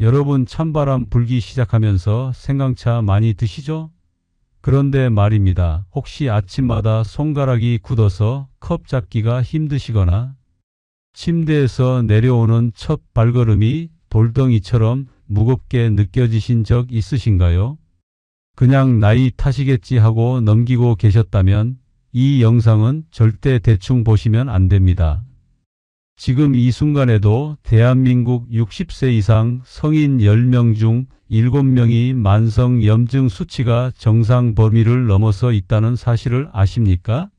여러분 찬바람 불기 시작하면서 생강차 많이 드시죠? 그런데 말입니다. 혹시 아침마다 손가락이 굳어서 컵 잡기가 힘드시거나 침대에서 내려오는 첫 발걸음이 돌덩이처럼 무겁게 느껴지신 적 있으신가요? 그냥 나이 탓이겠지 하고 넘기고 계셨다면 이 영상은 절대 대충 보시면 안 됩니다. 지금 이 순간에도 대한민국 60세 이상 성인 10명 중 7명이 만성 염증 수치가 정상 범위를 넘어서 있다는 사실을 아십니까?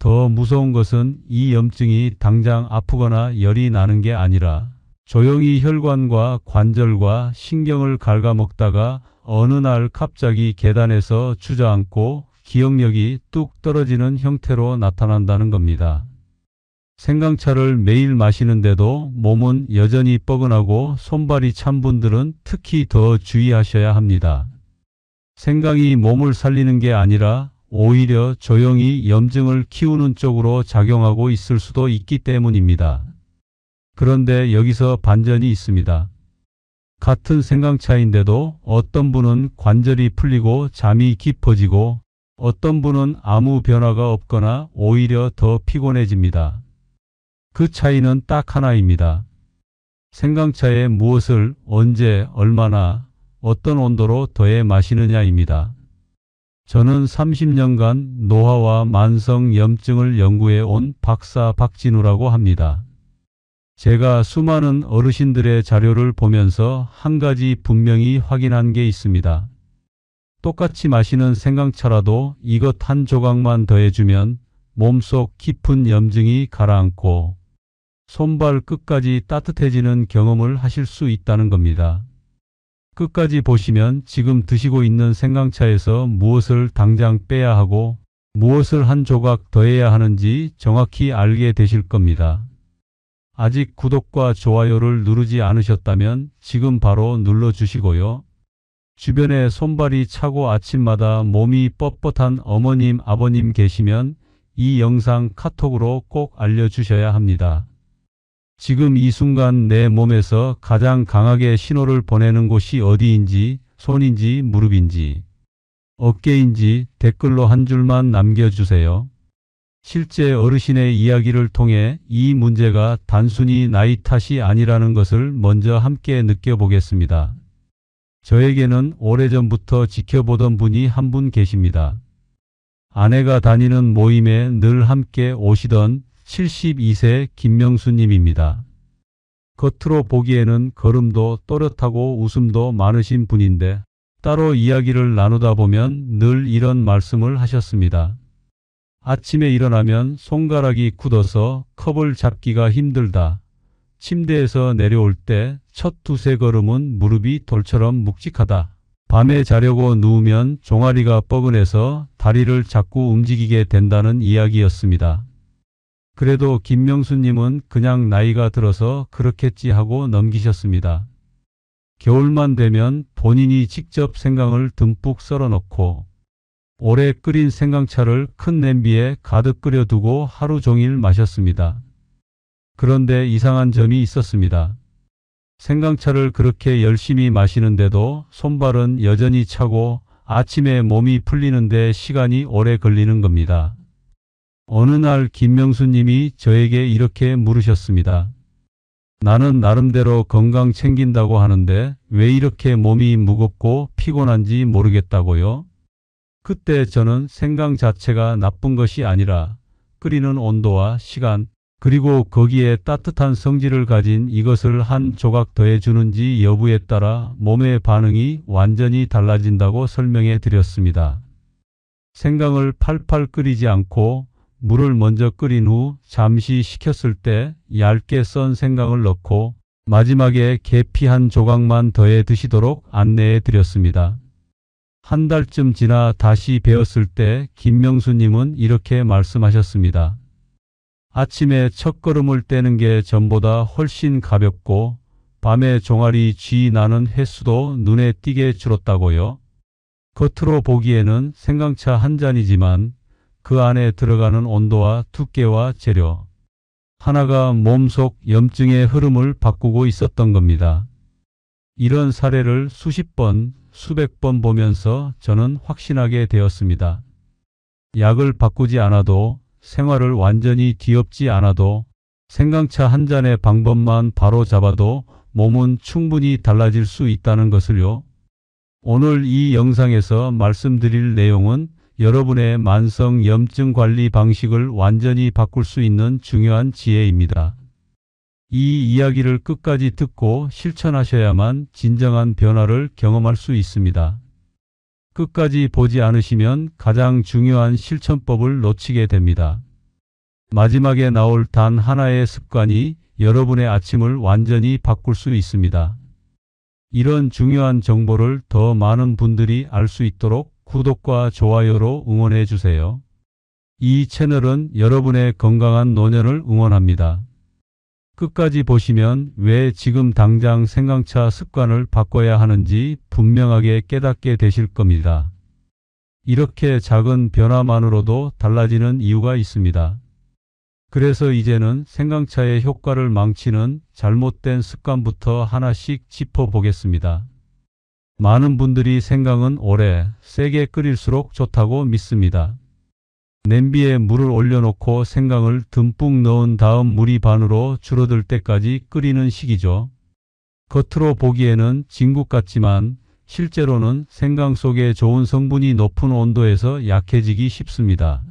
더 무서운 것은 이 염증이 당장 아프거나 열이 나는 게 아니라 조용히 혈관과 관절과 신경을 갉아먹다가 어느 날 갑자기 계단에서 주저앉고 기억력이 뚝 떨어지는 형태로 나타난다는 겁니다. 생강차를 매일 마시는데도 몸은 여전히 뻐근하고 손발이 찬 분들은 특히 더 주의하셔야 합니다. 생강이 몸을 살리는 게 아니라 오히려 조용히 염증을 키우는 쪽으로 작용하고 있을 수도 있기 때문입니다. 그런데 여기서 반전이 있습니다. 같은 생강차인데도 어떤 분은 관절이 풀리고 잠이 깊어지고 어떤 분은 아무 변화가 없거나 오히려 더 피곤해집니다. 그 차이는 딱 하나입니다. 생강차에 무엇을 언제 얼마나 어떤 온도로 더해 마시느냐입니다. 저는 30년간 노화와 만성 염증을 연구해 온 박사 박진우라고 합니다. 제가 수많은 어르신들의 자료를 보면서 한 가지 분명히 확인한 게 있습니다. 똑같이 마시는 생강차라도 이것 한 조각만 더해주면 몸속 깊은 염증이 가라앉고 손발 끝까지 따뜻해지는 경험을 하실 수 있다는 겁니다. 끝까지 보시면 지금 드시고 있는 생강차에서 무엇을 당장 빼야 하고 무엇을 한 조각 더해야 하는지 정확히 알게 되실 겁니다. 아직 구독과 좋아요를 누르지 않으셨다면 지금 바로 눌러주시고요. 주변에 손발이 차고 아침마다 몸이 뻣뻣한 어머님, 아버님 계시면 이 영상 카톡으로 꼭 알려주셔야 합니다. 지금 이 순간 내 몸에서 가장 강하게 신호를 보내는 곳이 어디인지, 손인지, 무릎인지, 어깨인지 댓글로 한 줄만 남겨주세요. 실제 어르신의 이야기를 통해 이 문제가 단순히 나이 탓이 아니라는 것을 먼저 함께 느껴보겠습니다. 저에게는 오래전부터 지켜보던 분이 한 분 계십니다. 아내가 다니는 모임에 늘 함께 오시던 72세 김명수님입니다. 겉으로 보기에는 걸음도 또렷하고 웃음도 많으신 분인데 따로 이야기를 나누다 보면 늘 이런 말씀을 하셨습니다. 아침에 일어나면 손가락이 굳어서 컵을 잡기가 힘들다. 침대에서 내려올 때 첫 두세 걸음은 무릎이 돌처럼 묵직하다. 밤에 자려고 누우면 종아리가 뻐근해서 다리를 자꾸 움직이게 된다는 이야기였습니다. 그래도 김명수님은 그냥 나이가 들어서 그렇겠지 하고 넘기셨습니다. 겨울만 되면 본인이 직접 생강을 듬뿍 썰어 넣고 오래 끓인 생강차를 큰 냄비에 가득 끓여두고 하루 종일 마셨습니다. 그런데 이상한 점이 있었습니다. 생강차를 그렇게 열심히 마시는데도 손발은 여전히 차고 아침에 몸이 풀리는데 시간이 오래 걸리는 겁니다. 어느 날 김명수님이 저에게 이렇게 물으셨습니다. 나는 나름대로 건강 챙긴다고 하는데 왜 이렇게 몸이 무겁고 피곤한지 모르겠다고요? 그때 저는 생강 자체가 나쁜 것이 아니라 끓이는 온도와 시간 그리고 거기에 따뜻한 성질을 가진 이것을 한 조각 더해주는지 여부에 따라 몸의 반응이 완전히 달라진다고 설명해 드렸습니다. 생강을 팔팔 끓이지 않고 물을 먼저 끓인 후 잠시 식혔을 때 얇게 썬 생강을 넣고 마지막에 계피 한 조각만 더해 드시도록 안내해 드렸습니다. 한 달쯤 지나 다시 뵈었을 때 김명수님은 이렇게 말씀하셨습니다. 아침에 첫걸음을 떼는 게 전보다 훨씬 가볍고 밤에 종아리 쥐 나는 횟수도 눈에 띄게 줄었다고요. 겉으로 보기에는 생강차 한 잔이지만 그 안에 들어가는 온도와 두께와 재료 하나가 몸속 염증의 흐름을 바꾸고 있었던 겁니다. 이런 사례를 수십 번, 수백 번 보면서 저는 확신하게 되었습니다. 약을 바꾸지 않아도, 생활을 완전히 뒤엎지 않아도, 생강차 한 잔의 방법만 바로 잡아도 몸은 충분히 달라질 수 있다는 것을요. 오늘 이 영상에서 말씀드릴 내용은 여러분의 만성 염증 관리 방식을 완전히 바꿀 수 있는 중요한 지혜입니다. 이 이야기를 끝까지 듣고 실천하셔야만 진정한 변화를 경험할 수 있습니다. 끝까지 보지 않으시면 가장 중요한 실천법을 놓치게 됩니다. 마지막에 나올 단 하나의 습관이 여러분의 아침을 완전히 바꿀 수 있습니다. 이런 중요한 정보를 더 많은 분들이 알 수 있도록 구독과 좋아요로 응원해 주세요. 이 채널은 여러분의 건강한 노년을 응원합니다. 끝까지 보시면 왜 지금 당장 생강차 습관을 바꿔야 하는지 분명하게 깨닫게 되실 겁니다. 이렇게 작은 변화만으로도 달라지는 이유가 있습니다. 그래서 이제는 생강차의 효과를 망치는 잘못된 습관부터 하나씩 짚어보겠습니다. 많은 분들이 생강은 오래, 세게 끓일수록 좋다고 믿습니다. 냄비에 물을 올려놓고 생강을 듬뿍 넣은 다음 물이 반으로 줄어들 때까지 끓이는 식이죠. 겉으로 보기에는 진국 같지만 실제로는 생강 속에 좋은 성분이 높은 온도에서 약해지기 쉽습니다.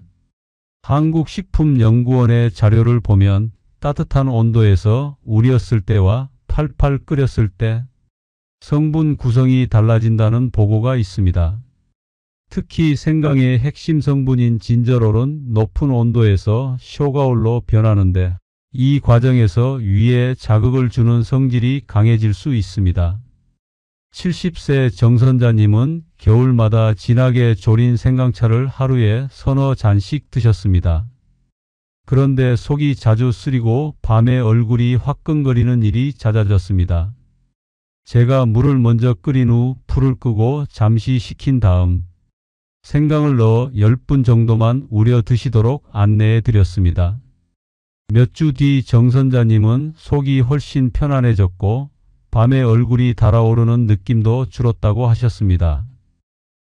한국식품연구원의 자료를 보면 따뜻한 온도에서 우렸을 때와 팔팔 끓였을 때 성분 구성이 달라진다는 보고가 있습니다. 특히 생강의 핵심 성분인 진저롤은 높은 온도에서 쇼가올로 변하는데 이 과정에서 위에 자극을 주는 성질이 강해질 수 있습니다. 70세 정선자님은 겨울마다 진하게 졸인 생강차를 하루에 서너 잔씩 드셨습니다. 그런데 속이 자주 쓰리고 밤에 얼굴이 화끈거리는 일이 잦아졌습니다. 제가 물을 먼저 끓인 후 불을 끄고 잠시 식힌 다음 생강을 넣어 10분 정도만 우려 드시도록 안내해 드렸습니다. 몇 주 뒤 정선자님은 속이 훨씬 편안해졌고 밤에 얼굴이 달아오르는 느낌도 줄었다고 하셨습니다.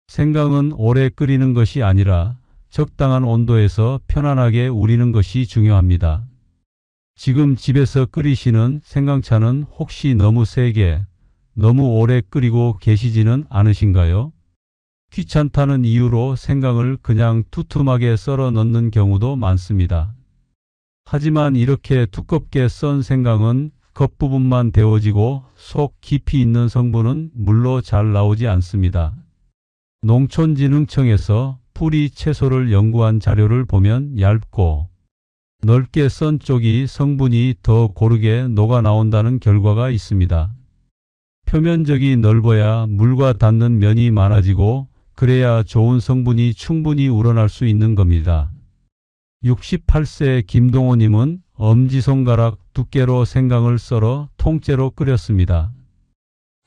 생강은 오래 끓이는 것이 아니라 적당한 온도에서 편안하게 우리는 것이 중요합니다. 지금 집에서 끓이시는 생강차는 혹시 너무 세게, 너무 오래 끓이고 계시지는 않으신가요? 귀찮다는 이유로 생강을 그냥 두툼하게 썰어 넣는 경우도 많습니다. 하지만 이렇게 두껍게 썬 생강은 겉부분만 데워지고 속 깊이 있는 성분은 물로 잘 나오지 않습니다. 농촌진흥청에서 뿌리 채소를 연구한 자료를 보면 얇고 넓게 썬 쪽이 성분이 더 고르게 녹아 나온다는 결과가 있습니다. 표면적이 넓어야 물과 닿는 면이 많아지고 그래야 좋은 성분이 충분히 우러날 수 있는 겁니다. 68세 김동호님은 엄지손가락 두께로 생강을 썰어 통째로 끓였습니다.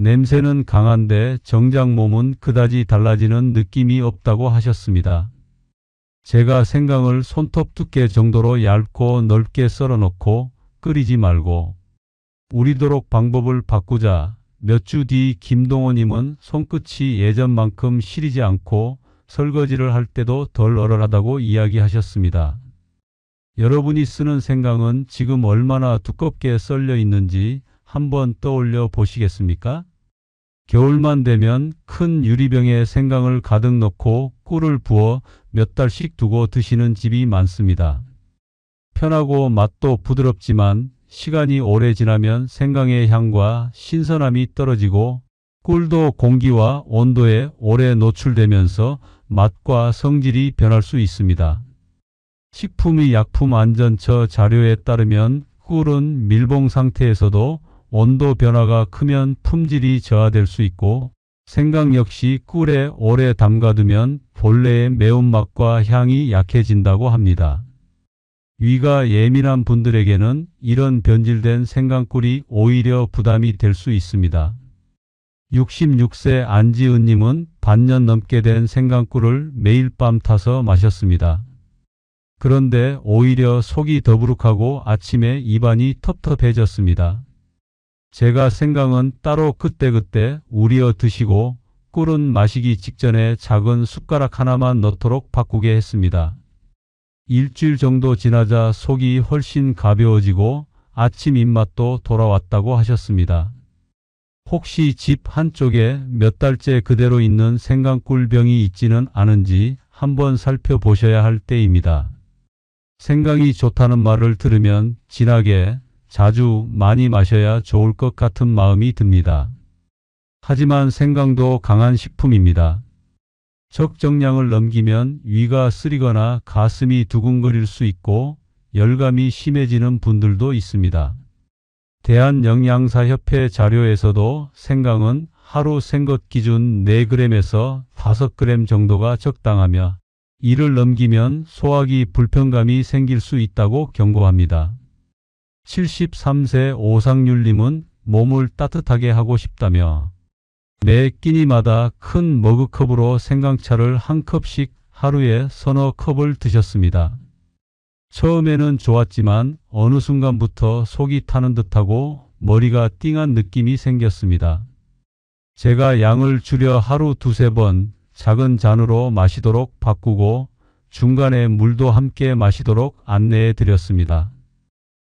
냄새는 강한데 정작 몸은 그다지 달라지는 느낌이 없다고 하셨습니다. 제가 생강을 손톱 두께 정도로 얇고 넓게 썰어 넣고 끓이지 말고 우리도록 방법을 바꾸자. 몇 주 뒤 김동호님은 손끝이 예전만큼 시리지 않고 설거지를 할 때도 덜 얼얼하다고 이야기하셨습니다. 여러분이 쓰는 생강은 지금 얼마나 두껍게 썰려 있는지 한번 떠올려 보시겠습니까? 겨울만 되면 큰 유리병에 생강을 가득 넣고 꿀을 부어 몇 달씩 두고 드시는 집이 많습니다. 편하고 맛도 부드럽지만 시간이 오래 지나면 생강의 향과 신선함이 떨어지고 꿀도 공기와 온도에 오래 노출되면서 맛과 성질이 변할 수 있습니다. 식품의약품안전처 자료에 따르면 꿀은 밀봉 상태에서도 온도 변화가 크면 품질이 저하될 수 있고 생강 역시 꿀에 오래 담가두면 본래의 매운맛과 향이 약해진다고 합니다. 위가 예민한 분들에게는 이런 변질된 생강꿀이 오히려 부담이 될 수 있습니다. 66세 안지은님은 반년 넘게 된 생강꿀을 매일 밤 타서 마셨습니다. 그런데 오히려 속이 더부룩하고 아침에 입안이 텁텁해졌습니다. 제가 생강은 따로 그때그때 우려 드시고 꿀은 마시기 직전에 작은 숟가락 하나만 넣도록 바꾸게 했습니다. 일주일 정도 지나자 속이 훨씬 가벼워지고 아침 입맛도 돌아왔다고 하셨습니다. 혹시 집 한쪽에 몇 달째 그대로 있는 생강꿀병이 있지는 않은지 한번 살펴보셔야 할 때입니다. 생강이 좋다는 말을 들으면 진하게 자주 많이 마셔야 좋을 것 같은 마음이 듭니다. 하지만 생강도 강한 식품입니다. 적정량을 넘기면 위가 쓰리거나 가슴이 두근거릴 수 있고 열감이 심해지는 분들도 있습니다. 대한영양사협회 자료에서도 생강은 하루 생것 기준 4g에서 5g 정도가 적당하며 이를 넘기면 소화기 불편감이 생길 수 있다고 경고합니다. 73세 오상률님은 몸을 따뜻하게 하고 싶다며 매 끼니마다 큰 머그컵으로 생강차를 한 컵씩 하루에 서너 컵을 드셨습니다. 처음에는 좋았지만 어느 순간부터 속이 타는 듯하고 머리가 띵한 느낌이 생겼습니다. 제가 양을 줄여 하루 2~3번 작은 잔으로 마시도록 바꾸고 중간에 물도 함께 마시도록 안내해 드렸습니다.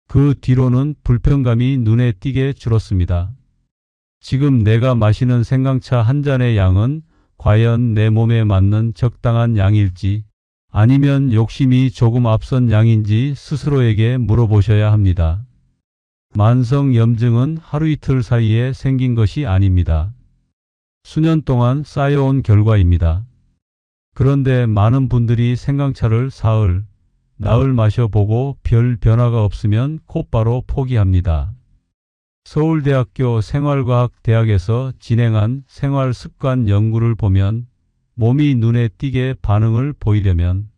그 뒤로는 불편감이 눈에 띄게 줄었습니다. 지금 내가 마시는 생강차 한 잔의 양은 과연 내 몸에 맞는 적당한 양일지 아니면 욕심이 조금 앞선 양인지 스스로에게 물어보셔야 합니다. 만성염증은 하루 이틀 사이에 생긴 것이 아닙니다. 수년 동안 쌓여온 결과입니다. 그런데 많은 분들이 생강차를 사흘, 나흘 마셔보고 별 변화가 없으면 곧바로 포기합니다. 서울대학교 생활과학대학에서 진행한 생활습관 연구를 보면 몸이 눈에 띄게 반응을 보이려면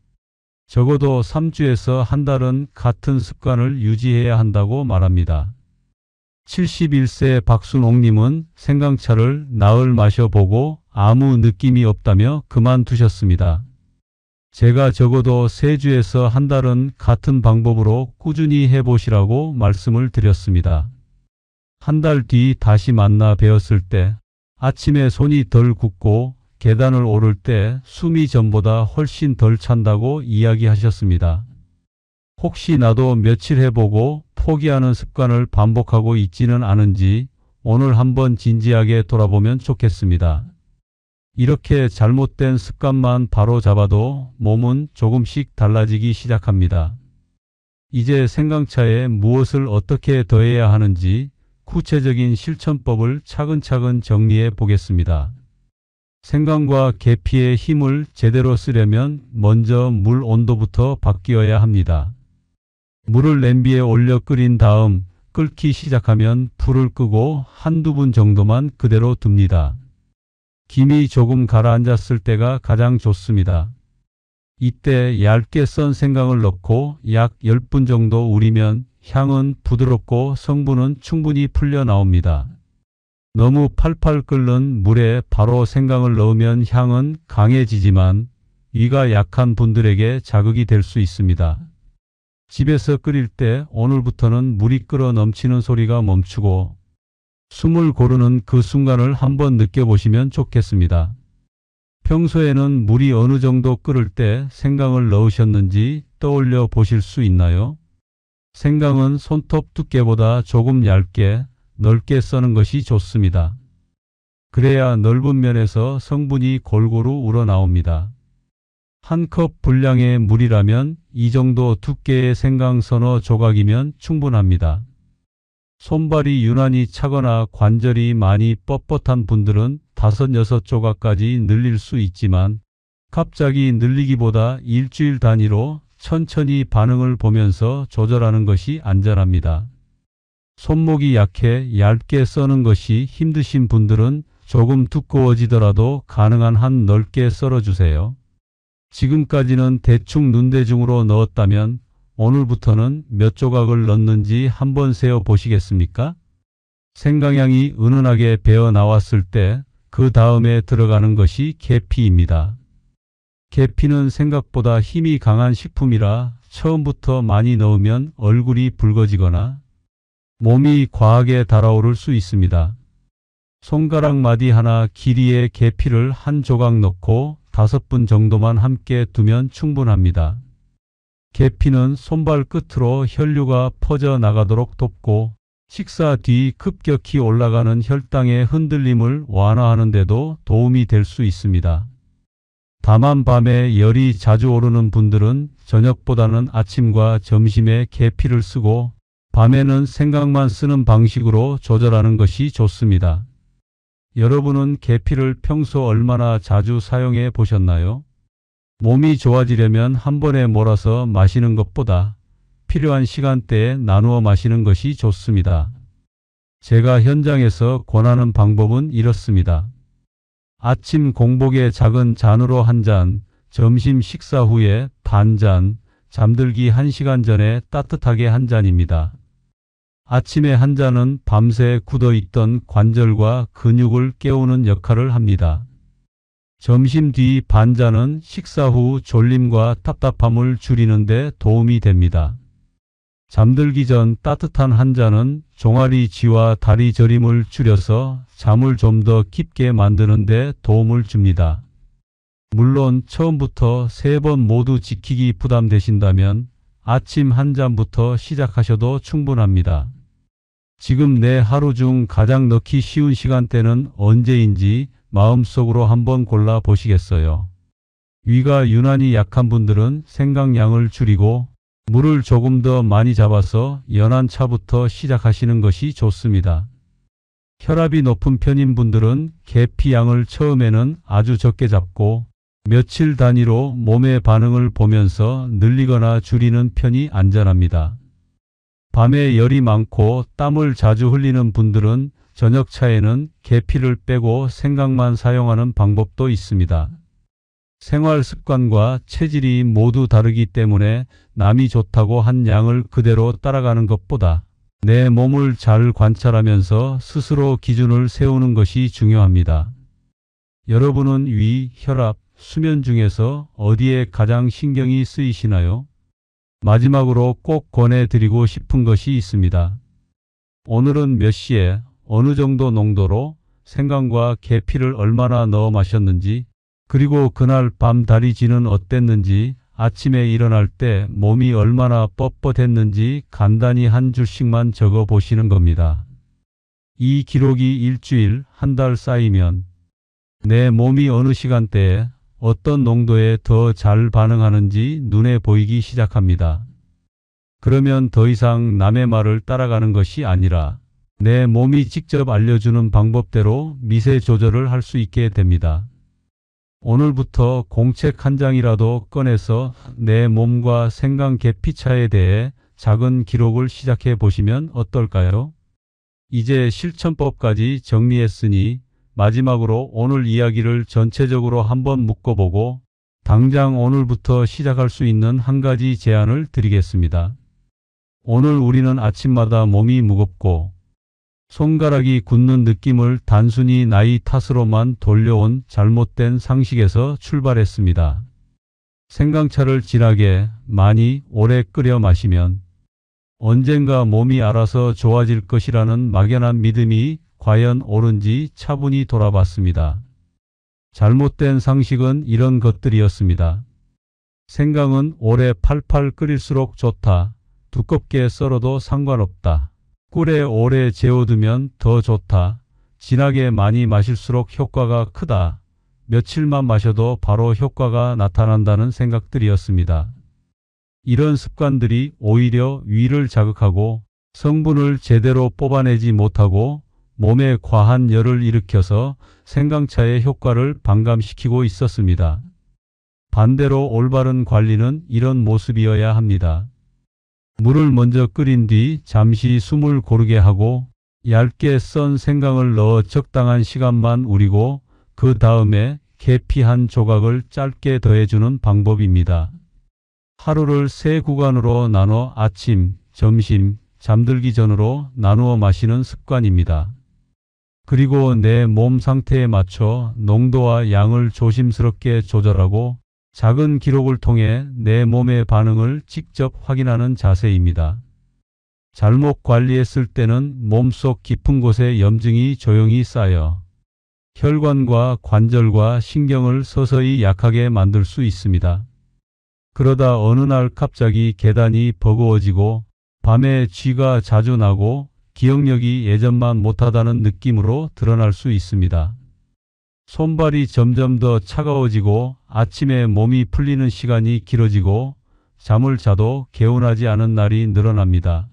적어도 3주에서 한 달은 같은 습관을 유지해야 한다고 말합니다. 71세 박순옥님은 생강차를 나흘 마셔보고 아무 느낌이 없다며 그만두셨습니다. 제가 적어도 3주에서 한 달은 같은 방법으로 꾸준히 해보시라고 말씀을 드렸습니다. 한 달 뒤 다시 만나 뵈었을 때 아침에 손이 덜 굳고 계단을 오를 때 숨이 전보다 훨씬 덜 찬다고 이야기하셨습니다. 혹시 나도 며칠 해보고 포기하는 습관을 반복하고 있지는 않은지 오늘 한번 진지하게 돌아보면 좋겠습니다. 이렇게 잘못된 습관만 바로 잡아도 몸은 조금씩 달라지기 시작합니다. 이제 생강차에 무엇을 어떻게 더해야 하는지 구체적인 실천법을 차근차근 정리해 보겠습니다. 생강과 계피의 힘을 제대로 쓰려면 먼저 물 온도부터 바뀌어야 합니다. 물을 냄비에 올려 끓인 다음 끓기 시작하면 불을 끄고 한두 분 정도만 그대로 둡니다. 김이 조금 가라앉았을 때가 가장 좋습니다. 이때 얇게 썬 생강을 넣고 약 10분 정도 우리면 향은 부드럽고 성분은 충분히 풀려 나옵니다. 너무 팔팔 끓는 물에 바로 생강을 넣으면 향은 강해지지만 위가 약한 분들에게 자극이 될 수 있습니다. 집에서 끓일 때 오늘부터는 물이 끓어 넘치는 소리가 멈추고 숨을 고르는 그 순간을 한번 느껴보시면 좋겠습니다. 평소에는 물이 어느 정도 끓을 때 생강을 넣으셨는지 떠올려 보실 수 있나요? 생강은 손톱 두께보다 조금 얇게 넓게 써는 것이 좋습니다. 그래야 넓은 면에서 성분이 골고루 우러나옵니다. 한 컵 분량의 물이라면 이 정도 두께의 생강 서너 조각이면 충분합니다. 손발이 유난히 차거나 관절이 많이 뻣뻣한 분들은 5~6조각까지 늘릴 수 있지만 갑자기 늘리기보다 일주일 단위로 천천히 반응을 보면서 조절하는 것이 안전합니다. 손목이 약해 얇게 써는 것이 힘드신 분들은 조금 두꺼워지더라도 가능한 한 넓게 썰어주세요. 지금까지는 대충 눈대중으로 넣었다면 오늘부터는 몇 조각을 넣는지 한번 세어 보시겠습니까? 생강향이 은은하게 배어 나왔을 때 그 다음에 들어가는 것이 계피입니다. 계피는 생각보다 힘이 강한 식품이라 처음부터 많이 넣으면 얼굴이 붉어지거나 몸이 과하게 달아오를 수 있습니다. 손가락 마디 하나 길이의 계피를 한 조각 넣고 5분 정도만 함께 두면 충분합니다. 계피는 손발 끝으로 혈류가 퍼져 나가도록 돕고 식사 뒤 급격히 올라가는 혈당의 흔들림을 완화하는 데도 도움이 될 수 있습니다. 다만 밤에 열이 자주 오르는 분들은 저녁보다는 아침과 점심에 계피를 쓰고 밤에는 생강만 쓰는 방식으로 조절하는 것이 좋습니다. 여러분은 계피를 평소 얼마나 자주 사용해 보셨나요? 몸이 좋아지려면 한 번에 몰아서 마시는 것보다 필요한 시간대에 나누어 마시는 것이 좋습니다. 제가 현장에서 권하는 방법은 이렇습니다. 아침 공복에 작은 잔으로 한 잔, 점심 식사 후에 반 잔, 잠들기 1시간 전에 따뜻하게 한 잔입니다. 아침에 한 잔은 밤새 굳어있던 관절과 근육을 깨우는 역할을 합니다. 점심 뒤 반 잔은 식사 후 졸림과 답답함을 줄이는 데 도움이 됩니다. 잠들기 전 따뜻한 한 잔은 종아리 쥐와 다리 저림을 줄여서 잠을 좀 더 깊게 만드는 데 도움을 줍니다. 물론 처음부터 3번 모두 지키기 부담되신다면 아침 한 잔부터 시작하셔도 충분합니다. 지금 내 하루 중 가장 넣기 쉬운 시간대는 언제인지 마음속으로 한번 골라 보시겠어요? 위가 유난히 약한 분들은 생강량을 줄이고 물을 조금 더 많이 잡아서 연한 차부터 시작하시는 것이 좋습니다. 혈압이 높은 편인 분들은 계피 양을 처음에는 아주 적게 잡고 며칠 단위로 몸의 반응을 보면서 늘리거나 줄이는 편이 안전합니다. 밤에 열이 많고 땀을 자주 흘리는 분들은 저녁차에는 계피를 빼고 생강만 사용하는 방법도 있습니다. 생활 습관과 체질이 모두 다르기 때문에 남이 좋다고 한 양을 그대로 따라가는 것보다 내 몸을 잘 관찰하면서 스스로 기준을 세우는 것이 중요합니다. 여러분은 위, 혈압, 수면 중에서 어디에 가장 신경이 쓰이시나요? 마지막으로 꼭 권해드리고 싶은 것이 있습니다. 오늘은 몇 시에 어느 정도 농도로 생강과 계피를 얼마나 넣어 마셨는지, 그리고 그날 밤 다리 쥐는 어땠는지, 아침에 일어날 때 몸이 얼마나 뻣뻣했는지 간단히 한 줄씩만 적어 보시는 겁니다. 이 기록이 일주일, 한 달 쌓이면 내 몸이 어느 시간대에 어떤 농도에 더 잘 반응하는지 눈에 보이기 시작합니다. 그러면 더 이상 남의 말을 따라가는 것이 아니라 내 몸이 직접 알려주는 방법대로 미세 조절을 할 수 있게 됩니다. 오늘부터 공책 한 장이라도 꺼내서 내 몸과 생강 계피차에 대해 작은 기록을 시작해 보시면 어떨까요? 이제 실천법까지 정리했으니 마지막으로 오늘 이야기를 전체적으로 한번 묶어보고 당장 오늘부터 시작할 수 있는 한 가지 제안을 드리겠습니다. 오늘 우리는 아침마다 몸이 무겁고 손가락이 굳는 느낌을 단순히 나이 탓으로만 돌려온 잘못된 상식에서 출발했습니다. 생강차를 진하게, 많이, 오래 끓여 마시면 언젠가 몸이 알아서 좋아질 것이라는 막연한 믿음이 과연 옳은지 차분히 돌아봤습니다. 잘못된 상식은 이런 것들이었습니다. 생강은 오래 팔팔 끓일수록 좋다. 두껍게 썰어도 상관없다. 꿀에 오래 재워두면 더 좋다. 진하게 많이 마실수록 효과가 크다. 며칠만 마셔도 바로 효과가 나타난다는 생각들이었습니다. 이런 습관들이 오히려 위를 자극하고 성분을 제대로 뽑아내지 못하고 몸에 과한 열을 일으켜서 생강차의 효과를 반감시키고 있었습니다. 반대로 올바른 관리는 이런 모습이어야 합니다. 물을 먼저 끓인 뒤 잠시 숨을 고르게 하고 얇게 썬 생강을 넣어 적당한 시간만 우리고 그 다음에 계피 한 조각을 짧게 더해주는 방법입니다. 하루를 3구간으로 나눠 아침, 점심, 잠들기 전으로 나누어 마시는 습관입니다. 그리고 내 몸 상태에 맞춰 농도와 양을 조심스럽게 조절하고 작은 기록을 통해 내 몸의 반응을 직접 확인하는 자세입니다. 잘못 관리했을 때는 몸속 깊은 곳에 염증이 조용히 쌓여 혈관과 관절과 신경을 서서히 약하게 만들 수 있습니다. 그러다 어느 날 갑자기 계단이 버거워지고 밤에 쥐가 자주 나고 기억력이 예전만 못하다는 느낌으로 드러날 수 있습니다. 손발이 점점 더 차가워지고 아침에 몸이 풀리는 시간이 길어지고 잠을 자도 개운하지 않은 날이 늘어납니다.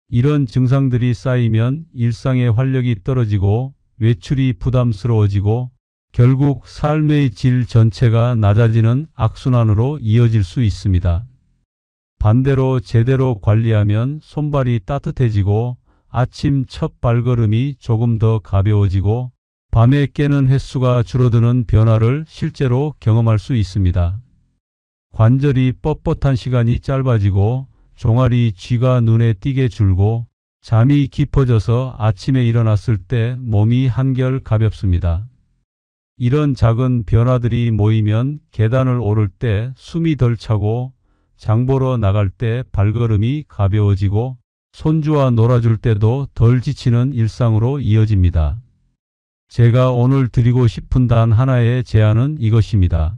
이런 증상들이 쌓이면 일상의 활력이 떨어지고 외출이 부담스러워지고 결국 삶의 질 전체가 낮아지는 악순환으로 이어질 수 있습니다. 반대로 제대로 관리하면 손발이 따뜻해지고 아침 첫 발걸음이 조금 더 가벼워지고 밤에 깨는 횟수가 줄어드는 변화를 실제로 경험할 수 있습니다. 관절이 뻣뻣한 시간이 짧아지고 종아리 쥐가 눈에 띄게 줄고 잠이 깊어져서 아침에 일어났을 때 몸이 한결 가볍습니다. 이런 작은 변화들이 모이면 계단을 오를 때 숨이 덜 차고 장 보러 나갈 때 발걸음이 가벼워지고 손주와 놀아줄 때도 덜 지치는 일상으로 이어집니다. 제가 오늘 드리고 싶은 단 하나의 제안은 이것입니다.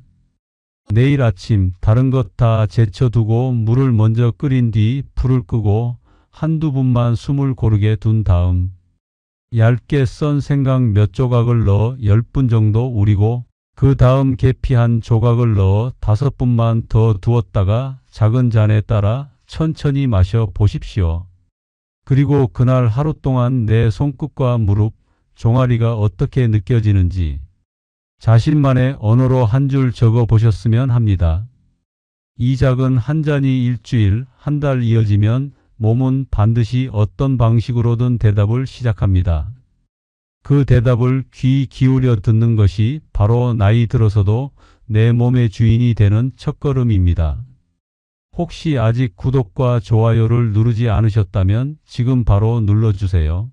내일 아침 다른 것 다 제쳐두고 물을 먼저 끓인 뒤 불을 끄고 한두 분만 숨을 고르게 둔 다음 얇게 썬 생강 몇 조각을 넣어 10분 정도 우리고 그 다음 계피 한 조각을 넣어 5분만 더 두었다가 작은 잔에 따라 천천히 마셔 보십시오. 그리고 그날 하루 동안 내 손끝과 무릎, 종아리가 어떻게 느껴지는지 자신만의 언어로 한 줄 적어 보셨으면 합니다. 이 작은 한 잔이 일주일, 한 달 이어지면 몸은 반드시 어떤 방식으로든 대답을 시작합니다. 그 대답을 귀 기울여 듣는 것이 바로 나이 들어서도 내 몸의 주인이 되는 첫걸음입니다. 혹시 아직 구독과 좋아요를 누르지 않으셨다면 지금 바로 눌러주세요.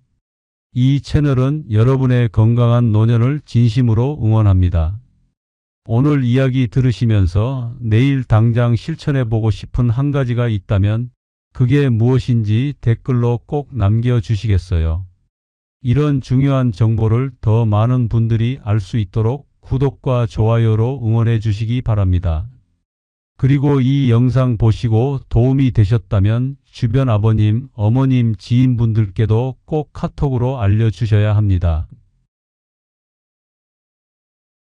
이 채널은 여러분의 건강한 노년을 진심으로 응원합니다. 오늘 이야기 들으시면서 내일 당장 실천해보고 싶은 한 가지가 있다면 그게 무엇인지 댓글로 꼭 남겨주시겠어요? 이런 중요한 정보를 더 많은 분들이 알 수 있도록 구독과 좋아요로 응원해 주시기 바랍니다. 그리고 이 영상 보시고 도움이 되셨다면 주변 아버님, 어머님, 지인분들께도 꼭 카톡으로 알려주셔야 합니다.